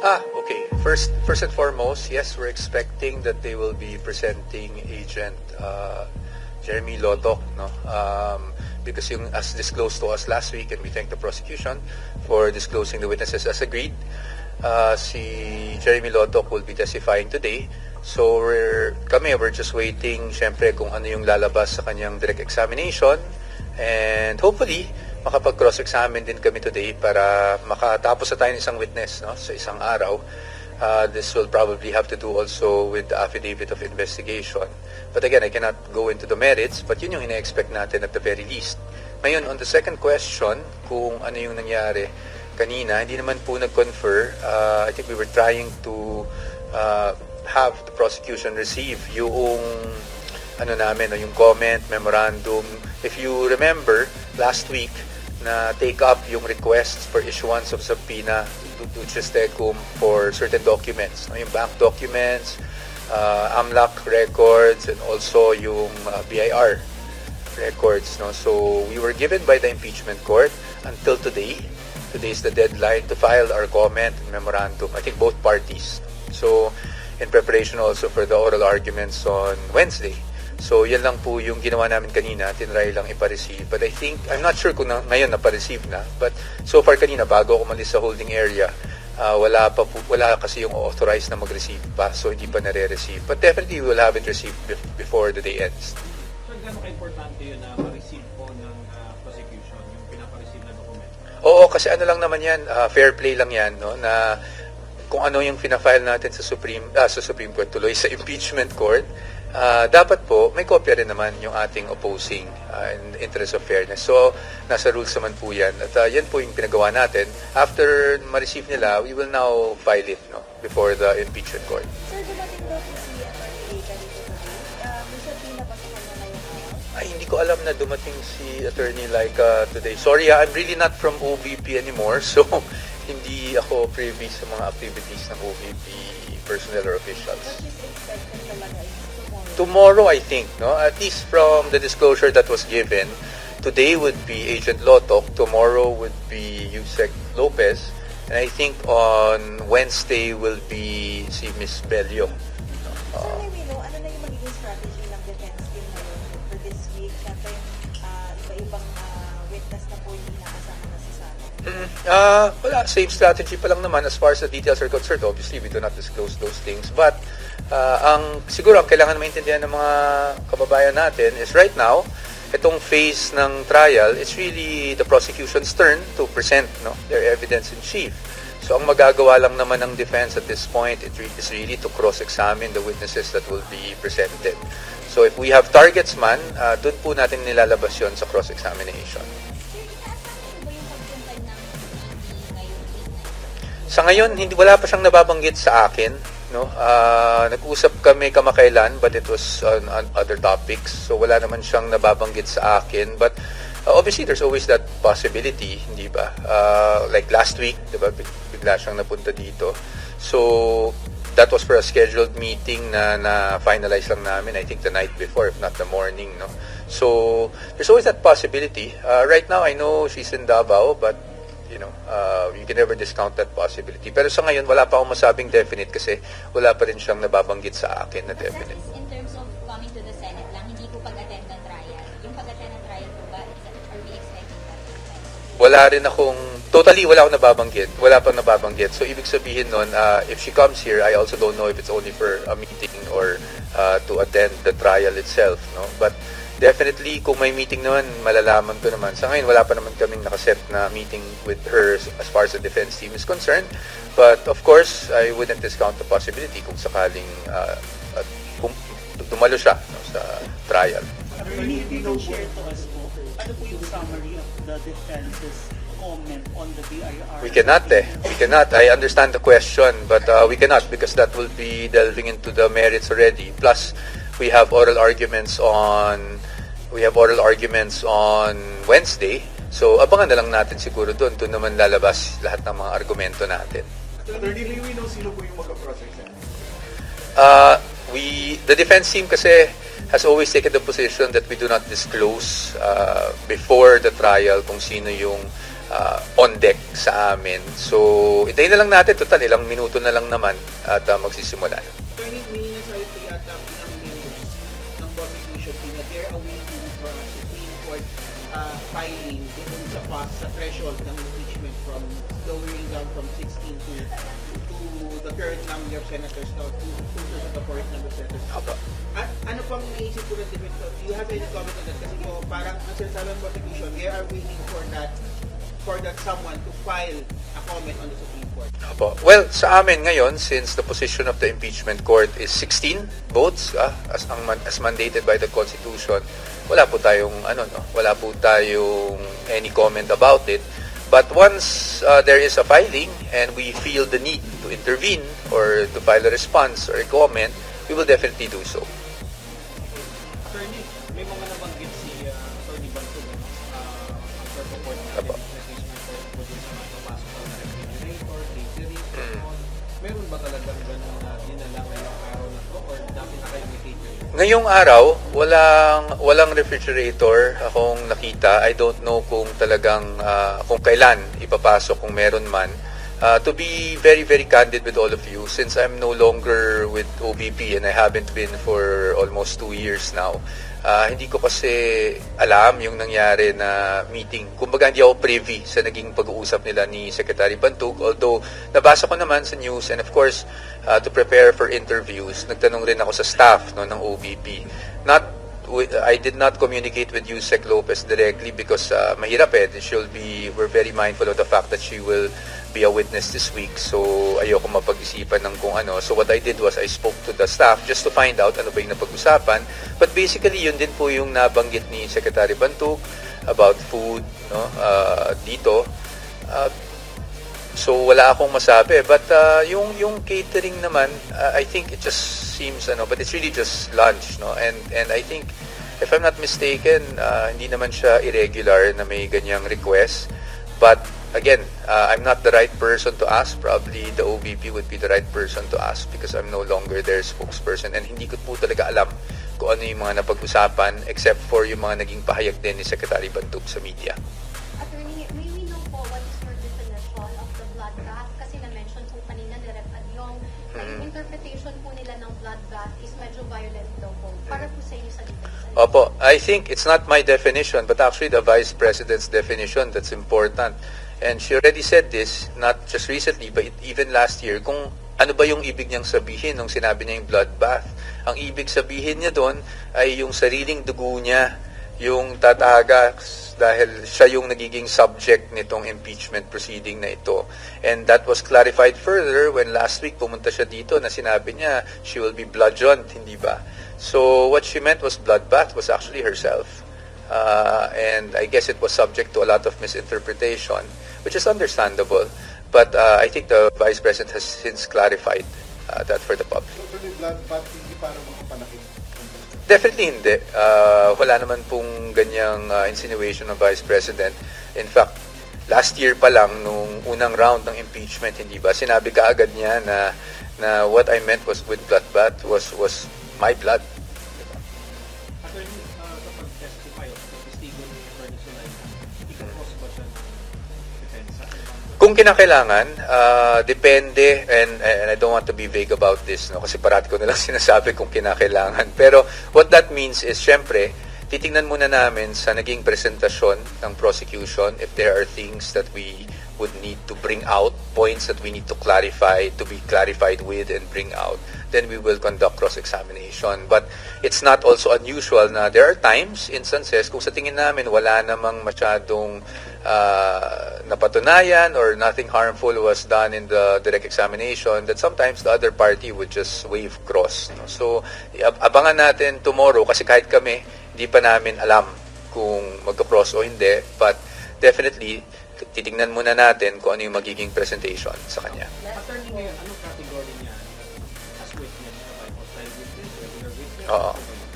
Okay. First and foremost, yes, we're expecting that they will be presenting Agent Jeremy Lotok, no? Because as disclosed to us last week, and we thank the prosecution for disclosing the witnesses as agreed, si Jeremy Lotok will be testifying today. So we're just waiting, syempre, kung ano yung lalabas sa kanyang direct examination, and hopefully makapag-cross-examine din kami today para makatapos na tayo ng isang witness, no, sa isang araw. This will probably have to do also with the affidavit of investigation. But again, I cannot go into the merits, but yun yung ina-expect natin at the very least. Ngayon, on the second question, kung ano yung nangyari kanina, hindi naman po nag-confer. I think we were trying to have the prosecution receive yung yung comment, memorandum. If you remember, last week, na take up yung requests for issuance of subpoena to Duces Tecum for certain documents, yung bank documents, AMLAC records, and also yung BIR records. So we were given by the impeachment court until today. Today is the deadline to file our comment and memorandum, I think both parties. So in preparation also for the oral arguments on Wednesday. So, yan lang po yung ginawa namin kanina, tinry lang ipa-receive. But I think, I'm not sure kung ngayon napa-receive na, but so far kanina, bago ako umalis sa holding area, wala kasi yung authorized na mag-receive pa, so hindi pa nare-receive. But definitely, we will have it received before the day ends. So, gano'n ka-importante yun na ma-receive po ng prosecution, yung pinapa-receive na dokumento? Oo, kasi ano lang naman yan, fair play lang yan, no, na kung ano yung pina-file natin sa Supreme Court, tuloy sa impeachment court, dapat po may kopya rin naman yung ating opposing in interest of fairness. So, nasa rules naman po yan. At yan po yung pinagawa natin. After ma-receive nila, we will now file it, no, before the impeachment court. Sir, dumating daw po si Atty. Eka dito today. May subpoena pa sa kanya ngayong araw? Ay, hindi ko alam na dumating si Attorney Laika today. Sorry, I'm really not from OVP anymore. So, hindi ako privy sa mga activities ng OVP personnel or officials. What is expected talaga is tomorrow, I think, no? At least from the disclosure that was given, today would be Agent Lotok, tomorrow would be Yusek Lopez, and I think on Wednesday will be si Miss Bello. Sir, may we know, ano na yung magiging strategy ng defense team ngayon for this week? Siyempre, iba-ibang witness na po yung inaasahan na sa sana. Wala, same strategy pa lang naman as far as the details are concerned. Obviously, we do not disclose those things, but siguro ang kailangan maintindihan ng mga kababayan natin is right now, itong phase ng trial, it's really the prosecution's turn to present, no, their evidence in chief. So ang magagawa lang naman ng defense at this point is really to cross-examine the witnesses that will be presented. So if we have targets man, doon po natin nilalabas yun sa cross-examination. Sa ngayon, wala pa siyang nababanggit sa akin. No, nag-usap kami kamakailan, but it was on other topics. So wala naman siyang nababanggit sa akin. But obviously, there's always that possibility, hindi ba? Like last week, di ba, bigla siyang napunta dito. So that was for a scheduled meeting na finalize lang namin, I think the night before, if not the morning. No? So there's always that possibility. Right now, I know she's in Davao, but you can never discount that possibility. Pero sa ngayon, wala pa akong masabing definite kasi wala pa rin siyang nababanggit sa akin na definite. In terms of coming to the Senate lang, hindi po pag-attend ng trial. Yung pag-attend ng trial po ba, are we expecting that? Wala rin akong, totally wala akong nababanggit. Wala pang nababanggit. So, ibig sabihin nun, if she comes here, I also don't know if it's only for a meeting or to attend the trial itself. No? But definitely, kung may meeting naman, malalaman ko naman. Sa ngayon, wala pa naman kaming nakaset na meeting with her as far as the defense team is concerned. But of course, I wouldn't discount the possibility kung sakaling dumalo siya, no, sa trial. Attorney, if you can share to us po, ano po yung summary of the defense's comment on the BIR? We cannot. I understand the question, but we cannot because that will be delving into the merits already. Plus, we have oral arguments on Wednesday. So, abangan na lang natin siguro doon. Doon naman lalabas lahat ng mga argumento natin. Attorney, may we know sino po yung magka-process yan? The defense team kasi has always taken the position that we do not disclose before the trial kung sino yung on deck sa amin. So, hintayin na lang natin. Total, ilang minuto na lang naman at magsisimula na. Attorney, may nasabi po yata ng members ng prosecution team na they're awaiting for a Supreme Court filing dun sa threshold ng impeachment from lowering down from 16 to the current number of senators now to the fourth number of senators. Opo. At ano pang naisip ko ng defense? Do you have any comment on that? Kasi po parang ang sinasabi ng prosecution, they are waiting for that someone to file a comment on the Supreme Court. Opo. Well, sa amin ngayon, since the position of the impeachment court is 16 votes, as mandated by the Constitution, wala po tayong wala po tayong any comment about it. But once there is a filing and we feel the need to intervene or to file a response or a comment, we will definitely do so. Attorney, may mga nabanggit si Attorney Bantog, ang purport natin, Apo. replacement po din sa mga papasok na refrigerator, catering, meron ba talagang ganun na dinala ngayong araw na to or dami na kayo may catering? Ngayong araw, walang refrigerator akong nakita. I don't know kung talagang kung kailan ipapasok, kung meron man. To be very, very candid with all of you, since I'm no longer with OBP and I haven't been for almost 2 years now, hindi ko kasi alam yung nangyari na meeting. Kumbaga hindi ako privy sa naging pag-uusap nila ni Secretary Bantog. Although, nabasa ko naman sa news and of course, to prepare for interviews, nagtanong rin ako sa staff ng OBP. I did not communicate with Yusek Lopez directly because mahirap we're very mindful of the fact that she will be a witness this week. So, ayoko mapag-isipan ng kung ano. So, what I did was I spoke to the staff just to find out ano ba yung napag-usapan. But basically, yun din po yung nabanggit ni Secretary Bantog about food dito. So, wala akong masabi. But yung catering naman, I think it just seems, but it's really just lunch. And I think, if I'm not mistaken, hindi naman siya irregular na may ganyang request. But, again, I'm not the right person to ask. Probably the OVP would be the right person to ask because I'm no longer their spokesperson. And hindi ko po talaga alam kung ano yung mga napag-usapan except for yung mga naging pahayag din ni Secretary Bantog sa media. Attorney, may we know po what is your definition of the blood bath? Kasi na-mention po kanina ni Rep. Adyong na yung interpretation po nila ng blood bath is medyo violent daw po. Para po sa inyo sa defense. Opo, I think it's not my definition but actually the Vice President's definition that's important. And she already said this, not just recently but even last year, kung ano ba yung ibig niyang sabihin nung sinabi niya yung blood bath. Ang ibig sabihin niya doon ay yung sariling dugo niya, yung tatagas dahil siya yung nagiging subject nitong impeachment proceeding na ito. And that was clarified further when last week pumunta siya dito na sinabi niya she will be bludgeoned, hindi ba? So what she meant was blood bath was actually herself. And I guess it was subject to a lot of misinterpretation, which is understandable. But I think the Vice President has since clarified that for the public. Definitely hindi. Wala naman pong ganyang insinuation ng Vice President. In fact, last year pa lang, nung unang round ng impeachment, hindi ba, sinabi kaagad niya na what I meant was with blood bath was my blood. Attorney, kapag testify o testigo ni Attorney Sulaita, ikakos ba siya ng depensa? Kung kinakailangan, depende, and I don't want to be vague about this, kasi parati ko nalang sinasabi kung kinakailangan. Pero what that means is, syempre, titingnan muna namin sa naging presentasyon ng prosecution if there are things that we would need to bring out, points that we need to clarify, to be clarified with and bring out, then we will conduct cross-examination. But it's not also unusual na there are times, instances, kung sa tingin namin wala namang masyadong napatunayan or nothing harmful was done in the direct examination, that sometimes the other party would just wave cross. So, abangan natin tomorrow kasi kahit kami, hindi pa namin alam kung magka-cross o hindi. But definitely, titingnan muna natin kung ano yung magiging presentation sa kanya. Attorney, ngayon, anong category niya as witness? Hostile witness, regular witness? Oo.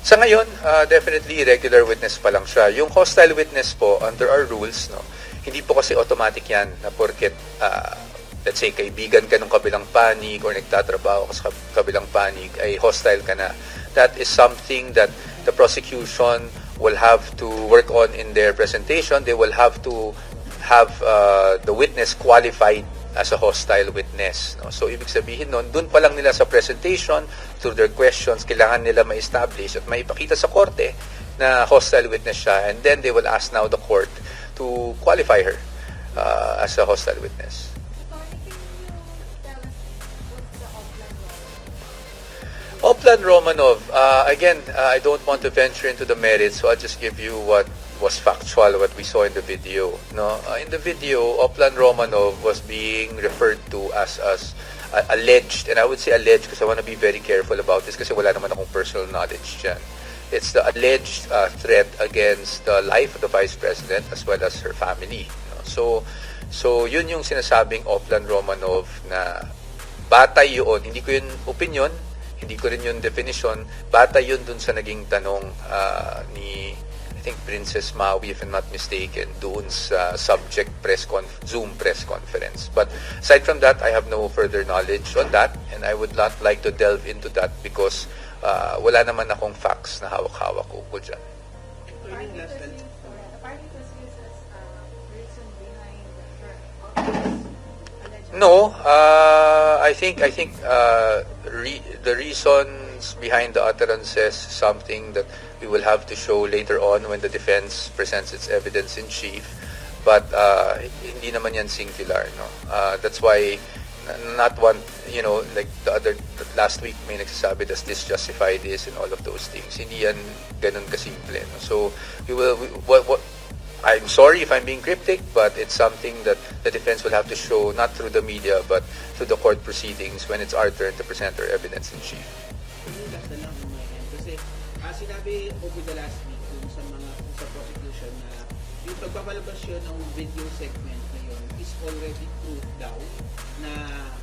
Sa ngayon, definitely regular witness pa lang siya. Yung hostile witness po, under our rules, hindi po kasi automatic yan na porket, let's say, kaibigan ka ng kabilang panig or nagtatrabaho ka sa kabilang panig, ay hostile ka na. That is something that the prosecution will have to work on in their presentation. They will have to have the witness qualified as a hostile witness. No? So, ibig sabihin nun, dun pa lang nila sa presentation, through their questions, kailangan nila ma-establish at maipakita sa korte na hostile witness siya. And then, they will ask now the court to qualify her as a hostile witness. Oplan Romanov, again, I don't want to venture into the merits, so I'll just give you what was factual, what we saw in the video. No, in the video, Oplan Romanov was being referred to as alleged, and I would say alleged because I want to be very careful about this kasi wala naman akong personal knowledge dyan. It's the alleged threat against the life of the Vice President as well as her family. No? So yun yung sinasabing Oplan Romanov na batay yun, hindi ko yun opinion, hindi ko rin yun definition, batay yun dun sa naging tanong ni I think Princess Maui, if I'm not mistaken, doon sa subject Zoom press conference. But aside from that, I have no further knowledge on that, and I would not like to delve into that because wala naman akong facts na hawak-hawak ko dyan. No, I think the reasons behind the utterances is something that we will have to show later on when the defense presents its evidence in chief. But hindi naman yan singular, no. That's why not one, like last week may nagsasabi, does this justify this and all of those things. Hindi yan ganun kasimple, no? So I'm sorry if I'm being cryptic, but it's something that the defense will have to show not through the media but through the court proceedings when it's our turn to present our evidence in chief. Kasi sinabi over the last week dun sa prosecution na yung pagpapalabas yun ng video segment na yun is already proved daw na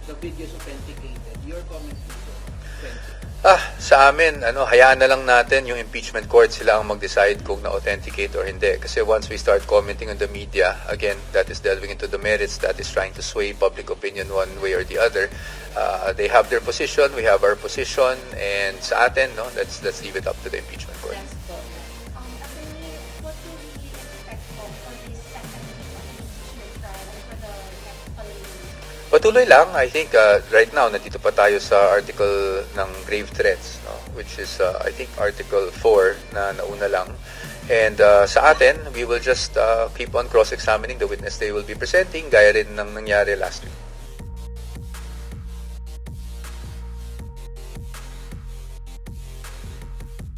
the video is authenticated. Your comment dito? Sa amin, hayaan na lang natin yung impeachment court, sila ang mag-decide kung na-authenticate or hindi. Kasi once we start commenting on the media, again, that is delving into the merits, that is trying to sway public opinion one way or the other. They have their position, we have our position, and sa atin, let's leave it up to the impeachment court. What do we expect for this second impeachment trial for the next following week? Patuloy lang. I think right now, nandito pa tayo sa article ng grave threats, which is, I think, Article 4 na nauna lang. And sa atin, we will just keep on cross-examining the witness they will be presenting, gaya rin ng nangyari last week.